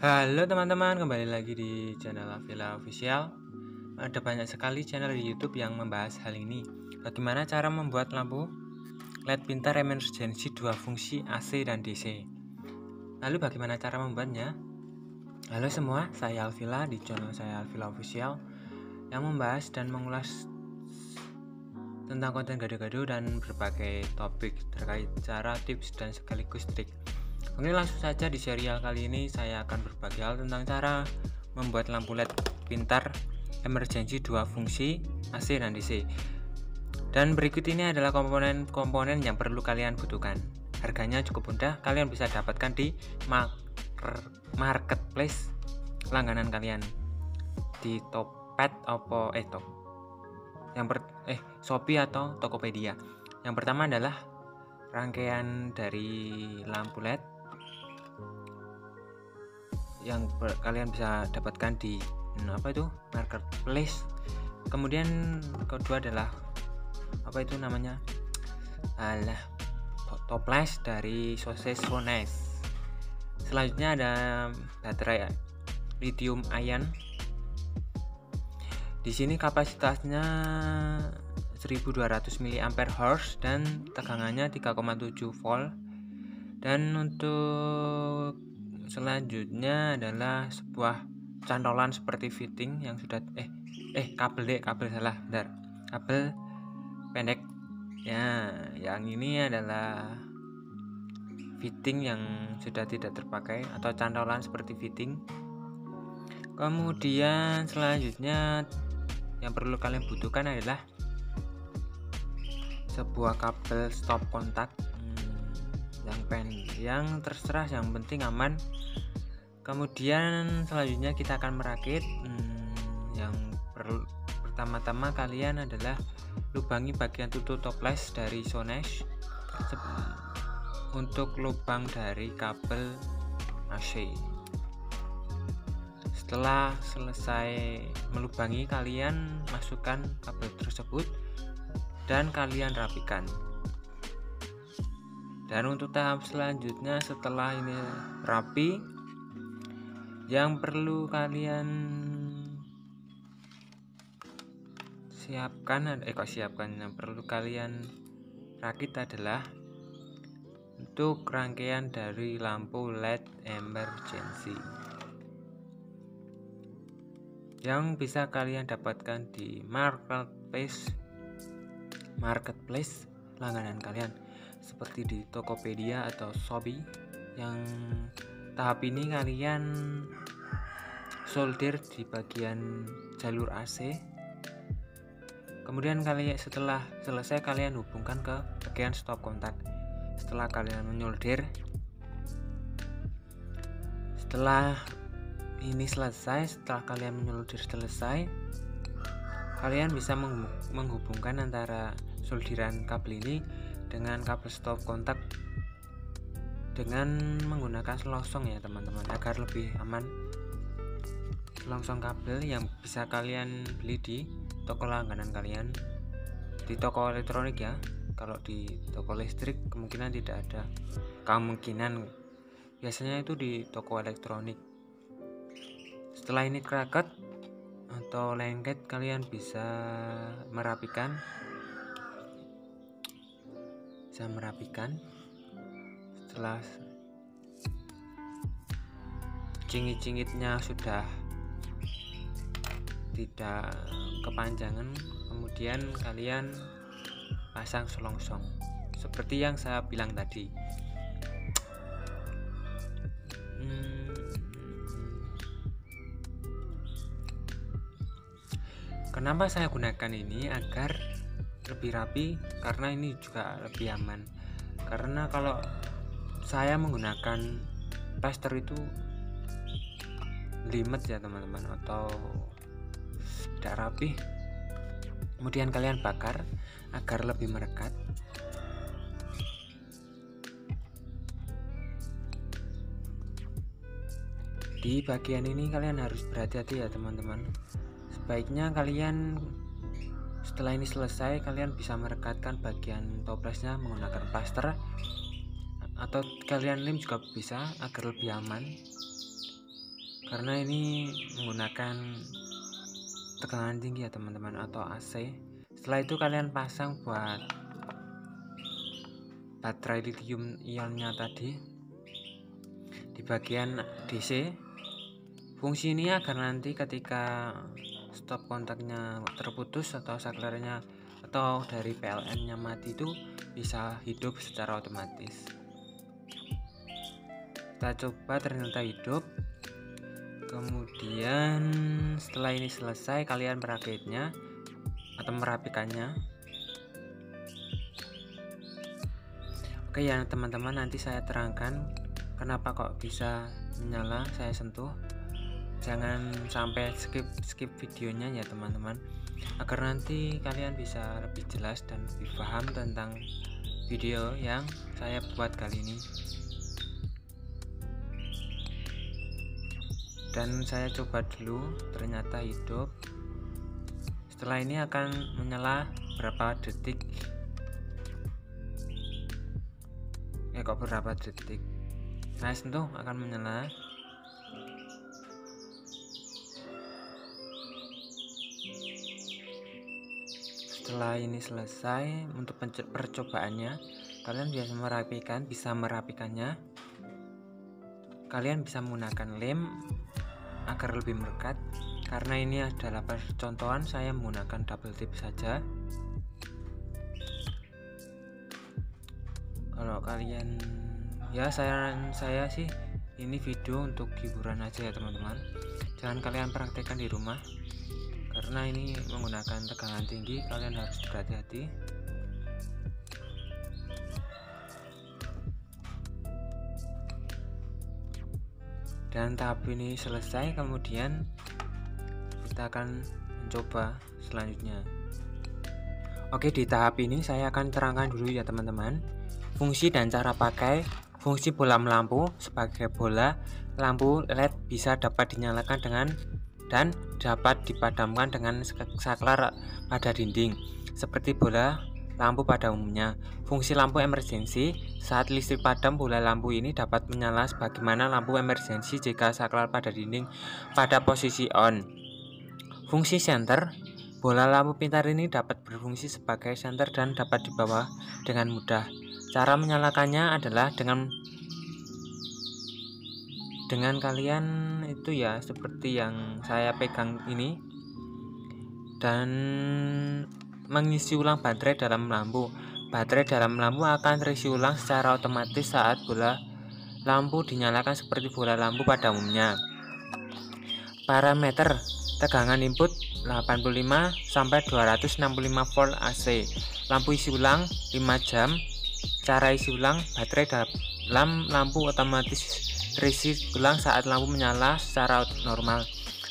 Halo teman-teman, kembali lagi di channel Avila Official. Ada banyak sekali channel di YouTube yang membahas hal ini. Bagaimana cara membuat lampu LED pintar emergency 2 fungsi AC dan DC. Lalu bagaimana cara membuatnya? Halo semua, saya Alvila di channel saya Alvila Official yang membahas dan mengulas tentang konten gado-gado dan berbagai topik terkait cara, tips, dan sekaligus trik. Oke, langsung saja di serial kali ini saya akan berbagi hal tentang cara membuat lampu LED pintar emergency 2 fungsi AC dan DC. Dan berikut ini adalah komponen-komponen yang perlu kalian butuhkan. Harganya cukup mudah, kalian bisa dapatkan di marketplace langganan kalian di Shopee atau Tokopedia. Yang pertama adalah rangkaian dari lampu LED yang kalian bisa dapatkan di marketplace. Kemudian kedua adalah toples dari Sones. Selanjutnya ada baterai lithium ion. Di sini kapasitasnya 1200 mAh dan tegangannya 3,7 volt. Dan untuk selanjutnya adalah sebuah cantolan seperti fitting yang sudah kabel pendek ya. Yang ini adalah fitting yang sudah tidak terpakai atau cantolan seperti fitting. Kemudian selanjutnya yang perlu kalian butuhkan adalah sebuah kabel stop kontak yang terserah, yang penting aman. Kemudian selanjutnya kita akan merakit. Yang pertama-tama kalian adalah lubangi bagian tutup toples dari Sones untuk lubang dari kabel AC. Setelah selesai melubangi, kalian masukkan kabel tersebut dan kalian rapikan. Dan untuk tahap selanjutnya, setelah ini rapi, yang perlu kalian yang perlu kalian rakit adalah untuk rangkaian dari lampu LED emergency yang bisa kalian dapatkan di marketplace langganan kalian seperti di Tokopedia atau Shopee. Yang tahap ini kalian solder di bagian jalur AC. Kemudian setelah selesai kalian hubungkan ke bagian stop kontak. Setelah kalian menyolder, setelah kalian menyolder selesai, kalian bisa menghubungkan antara solderan kabel ini dengan kabel stop kontak dengan menggunakan selongsong ya teman-teman, agar lebih aman. Selongsong kabel yang bisa kalian beli di toko langganan kalian, di toko elektronik ya. Kalau di toko listrik kemungkinan tidak ada, biasanya itu di toko elektronik. Setelah ini kraket atau lengket, kalian bisa merapikan. Setelah cingit-cingitnya sudah tidak kepanjangan, kemudian kalian pasang selongsong seperti yang saya bilang tadi. Kenapa saya gunakan ini? Agar lebih rapi, karena ini juga lebih aman. Karena kalau saya menggunakan plaster itu limet ya teman-teman, atau tidak rapi, kemudian kalian bakar agar lebih merekat. Di bagian ini kalian harus berhati-hati ya teman-teman. Sebaiknya kalian setelah ini selesai, kalian bisa merekatkan bagian toplesnya menggunakan plaster, atau kalian lem juga bisa agar lebih aman. karena ini menggunakan tegangan tinggi ya teman-teman, atau AC. Setelah itu kalian pasang buat baterai lithium ionnya tadi di bagian DC. Fungsi ini agar nanti ketika stop kontaknya terputus atau saklarnya atau dari PLN nya mati itu bisa hidup secara otomatis. Kita coba, ternyata hidup. Kemudian setelah ini selesai, kalian merakitnya atau merapikannya. Oke ya teman-teman, nanti saya terangkan kenapa kok bisa menyala. Saya sentuh, jangan sampai skip videonya ya teman-teman, agar nanti kalian bisa lebih jelas dan lebih paham tentang video yang saya buat kali ini. Dan saya coba dulu, ternyata hidup. Setelah ini akan menyala berapa detik. Kok berapa detik? Saya sentuh akan menyala. Setelah ini selesai untuk percobaannya, kalian bisa merapikannya. Kalian bisa menggunakan lem agar lebih melekat. Karena ini adalah percontohan, saya menggunakan double tip saja. Kalau kalian, ya saran saya sih ini video untuk hiburan aja ya teman-teman. Jangan kalian praktekkan di rumah, karena ini menggunakan tegangan tinggi, kalian harus berhati-hati. Dan tahap ini selesai, kemudian kita akan mencoba selanjutnya. Oke, di tahap ini saya akan terangkan dulu ya teman-teman, fungsi dan cara pakai. Fungsi bola lampu. Sebagai bola lampu LED bisa dapat dinyalakan dan dapat dipadamkan dengan saklar pada dinding, seperti bola lampu pada umumnya. Fungsi lampu emergensi. Saat listrik padam, bola lampu ini dapat menyala sebagaimana lampu emergensi jika saklar pada dinding pada posisi on. Fungsi senter. Bola lampu pintar ini dapat berfungsi sebagai senter dan dapat dibawa dengan mudah. Cara menyalakannya adalah dengan kalian itu ya seperti yang saya pegang ini, dan mengisi ulang baterai dalam lampu. Baterai dalam lampu akan terisi ulang secara otomatis saat bola lampu dinyalakan seperti bola lampu pada umumnya. Parameter tegangan input 85 sampai 265 volt AC. Lampu isi ulang 5 jam. Cara isi ulang, baterai dalam lampu otomatis terisi ulang saat lampu menyala secara normal,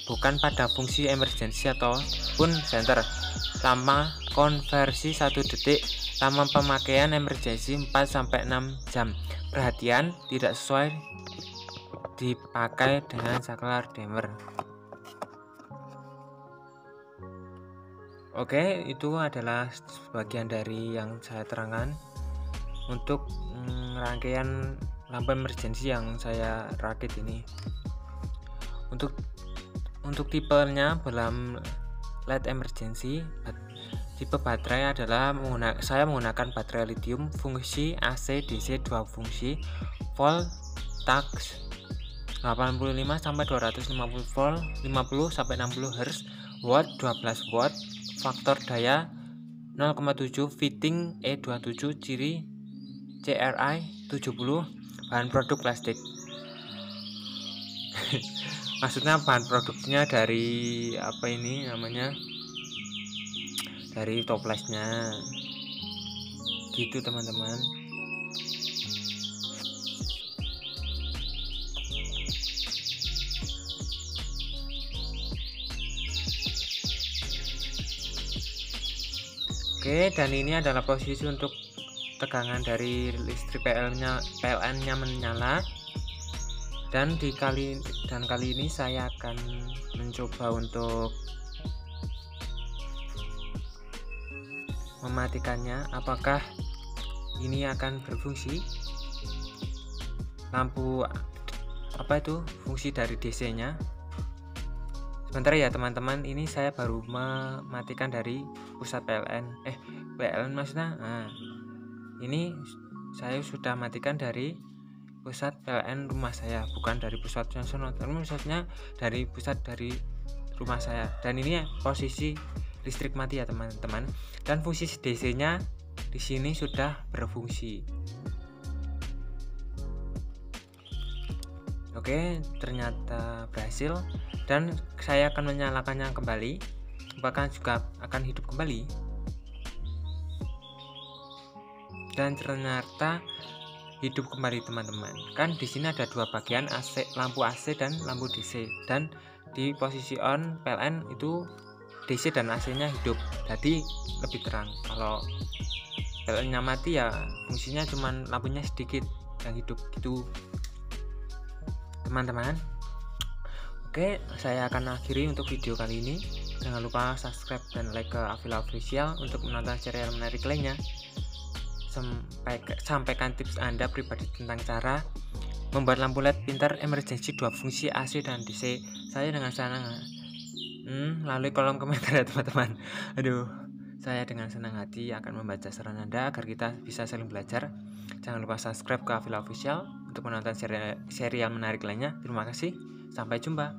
bukan pada fungsi emergensi ataupun senter. Lama konversi 1 detik. Lama pemakaian emergensi 4-6 jam. Perhatian, tidak sesuai dipakai dengan saklar dimmer. Oke, itu adalah sebagian dari yang saya terangkan untuk rangkaian lampu emergensi yang saya rakit ini. Untuk tipenya bola LED emergency, tipe baterai adalah saya menggunakan baterai lithium fungsi AC DC 2 fungsi, volt tax 85 sampai 250 volt, 50 sampai 60 Hz, watt 12 watt, faktor daya 0,7, fitting E27, ciri CRI 70, bahan produk plastik. Maksudnya bahan produknya dari apa ini namanya, dari toplesnya gitu teman-teman. Oke, dan ini adalah posisi untuk tegangan dari listrik PLN-nya menyala. Dan kali ini saya akan mencoba untuk mematikannya. Apakah ini akan berfungsi? Lampu fungsi dari DC nya. Sebentar ya teman-teman, ini saya baru mematikan dari pusat PLN maksudnya. Nah, ini saya sudah matikan dari pusat PLN rumah saya, bukan dari pusat nasional, tapi maksudnya dari pusat dari rumah saya. Dan ini posisi listrik mati ya teman-teman. Dan fungsi DC-nya di sini sudah berfungsi. Oke, ternyata berhasil dan saya akan menyalakannya kembali. Apakah juga akan hidup kembali? Dan ternyata hidup kembali teman-teman. Kan di sini ada dua bagian, AC, lampu AC dan lampu DC. Dan di posisi on PLN itu DC dan AC-nya hidup, jadi lebih terang. Kalau PLN-nya mati ya fungsinya cuman lampunya sedikit yang hidup gitu teman-teman. Oke, saya akan akhiri untuk video kali ini. Jangan lupa subscribe dan like ke Avila Official untuk menonton serial menarik lainnya. Sampaikan tips Anda pribadi tentang cara membuat lampu LED pintar emergency 2 fungsi AC dan DC saya dengan senang melalui kolom komentar ya teman-teman. Aduh, saya dengan senang hati akan membaca saran Anda agar kita bisa saling belajar. Jangan lupa subscribe ke Avila Official untuk menonton serial menarik lainnya. Terima kasih, sampai jumpa.